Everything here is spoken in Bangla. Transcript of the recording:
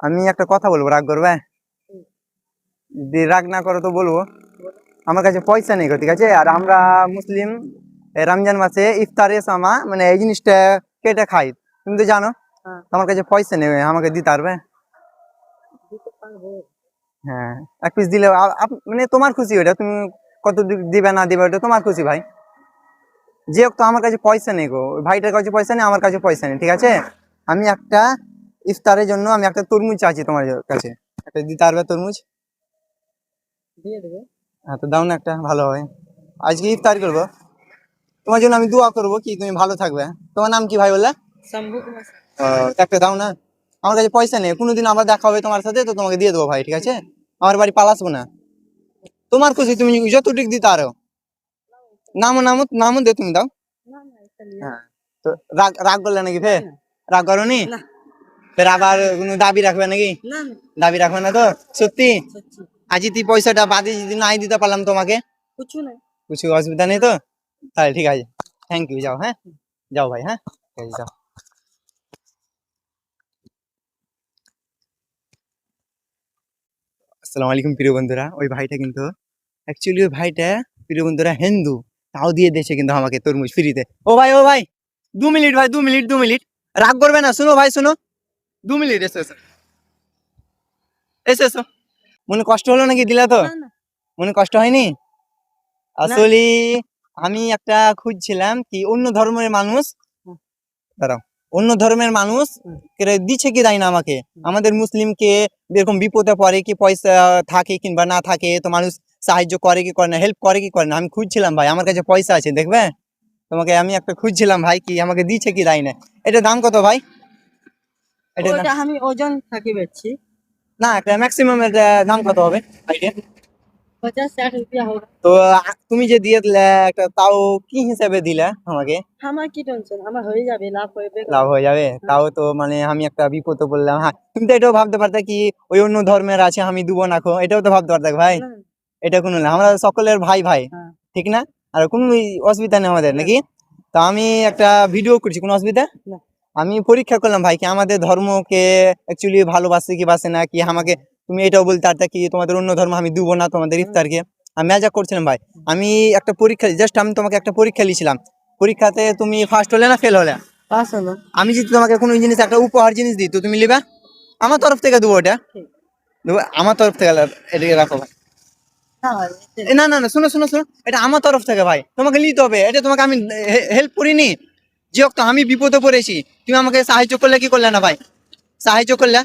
আমি একটা কথা বলবো, রাগ করবে? যদি রাগ না করো তো বলবো। আমার কাছে পয়সা নেই গো, ঠিক আছে? আর আমরা মুসলিম, রমজান মাসে ইফতারে সামা মানে এই জিনিসটা কেটে খাই, তুমি তো জানো। তো আমার কাছে পয়সা নেই, আমাকে দিতে পারবে? হ্যাঁ, এক পিস দিলে মানে তোমার খুশি, ওটা তুমি কত দিবে না দিবে ওটা তোমার খুশি ভাই। যে হোক, তো আমার কাছে পয়সা নেই গো, ওই ভাইটার কাছে পয়সা নেই, আমার কাছে পয়সা নেই, ঠিক আছে? আমি একটা ইফতারের জন্য আমি একটা তরমুজ চাইছি তোমার কাছে, একটা দিতে পারবে তরমুজ? দিয়ে দেবে। হ্যাঁ, তো দাও না একটা, ভালো হয়। আজকে ইফতার করবো, তোমার জন্য আমি দোয়া করবো কি তুমি ভালো থাকবে। তোমার নাম কি ভাই বললে? শম্ভু কুমার। তো একটা দাও না। আমার কাছে পয়সা নেই, কোনোদিন আবার দেখা হবে তোমার সাথে তো তোমাকে দিয়ে দেবো ভাই, ঠিক আছে? আমার বাড়ি পালাসবো না, তোমার খুশি, তুমি যতটুকু দিতে আরো। নামো নামো নামো দে, তুমি দাও। না না, এটা নিয়ে হ্যাঁ, তো রাগ রাগ করলে নাকি ফের? রাগ করোনি? না ফের আবার কোনো দাবি রাখবে নাকি? না দাবি রাখবে না তো? সত্যি? সত্যি আজই তুই পয়সাটা বাদে যদি নাই দিতে পারলাম তোমাকে, কিছু নাই। কিছু অসুবিধা নেই তো? তাহলে ঠিক আছে, থ্যাংক ইউ, যাও। হ্যাঁ, যাও ভাই, হ্যাঁ, ঠিক আছে, যাও। আসসালামু আলাইকুম প্রিয় বন্ধুরা, ওই ভাইটা কিন্তু অ্যাকচুয়ালি ওই ভাইটা প্রিয় বন্ধুরা হিন্দু, তাও দিয়ে দিয়েছে কিন্তু আমাকে তরমুজ ফ্রিতে। ও ভাই, ও ভাই, 2 মিনিট ভাই, 2 মিনিট, 2 মিনিট, রাগ করবে না, শুনো ভাই, শুনো, 2 মিনিট, এসো এসো এসো এসো। মনে কষ্ট হলো নাকি দিলা তো? না না মনে কষ্ট হয়নি? না। আসলে আমি একটা খুঁজছিলাম কি অন্য ধর্মের মানুষ, দাঁড়াও, অন্য ধর্মের মানুষ দিচ্ছে কি দেয় না আমাকে, আমাদের মুসলিমকে এরকম বিপদে পড়ে কি পয়সা থাকে কিংবা না থাকে তো মানুষ সাহায্য করে কি করে না, হেল্প করে কি করে না, আমি খুঁজছিলাম ভাই, আমার কাছে পয়সা আছে দেখবে, তোমাকে আমি একটা খুঁজছিলাম ভাই কি আমাকে দিচ্ছে কি দেয় না। এটা দাম কত ভাই? এটা ওটা আমি ওজন থাকি বেচছি। না, একটা ম্যাক্সিমাম এটা দাম কত হবে ভাইটা? 50-60 रुपया होगा। তো তুমি যে দিয়ে দিলে একটা, তাও কি হিসাবে দিলা আমাকে? আমার কি টেনশন, আমার হয়ে যাবে, লাভ হবে। লাভ হয়ে যাবে, তাও তো মানে আমি একটা বিপদে পড়লাম। হ্যাঁ, তুমি তো এটাও ভাবতে পারতে কি ওই অন্য ধর্মের আছে আমি দুবো না খো, এটাও তো ভাবতে পারতে ভাই। না এটা কোনো না, আমরা সকলের ভাই ভাই, হ্যাঁ ঠিক না? আর কোনো অসুবিধা নেই আমাদের নাকি? তো আমি একটা ভিডিও করছি, কোনো অসুবিধা? না আমি পরীক্ষা করলাম ভাই কি আমাদের ধর্মকে অ্যাকচুয়ালি ভালোবাসে কি বাসে না, কি আমাকে তুমি এটাও বলতে পারতে কি তোমাদের অন্য ধর্ম আমি দুবো না তোমাদের ইফতারকে। আমি মজা করছিলাম ভাই, আমি একটা পরীক্ষা, জাস্ট আমি তোমাকে একটা পরীক্ষা লিছিলাম, পরীক্ষাতে তুমি ফার্স্ট হলে না ফেল হলে? পাস হলো। আমি যদি তোমাকে কোনো জিনিস একটা উপহার জিনিস দিই তো তুমি নিবা? আমার তরফ থেকে দেবো ওটা, ঠিক। দেবো আমার তরফ থেকে, এটাকে রাখো ভাই। না ভাই, না না না, শোনো শোনো শোনো, এটা আমার তরফ থেকে ভাই, তোমাকে নিতে হবে, এটা তোমাকে আমি হেল্প করিনি, যে হোক তো আমি বিপদে পড়েছি, তুমি আমাকে সাহায্য করলে কি করলে না ভাই, সাহায্য করলে,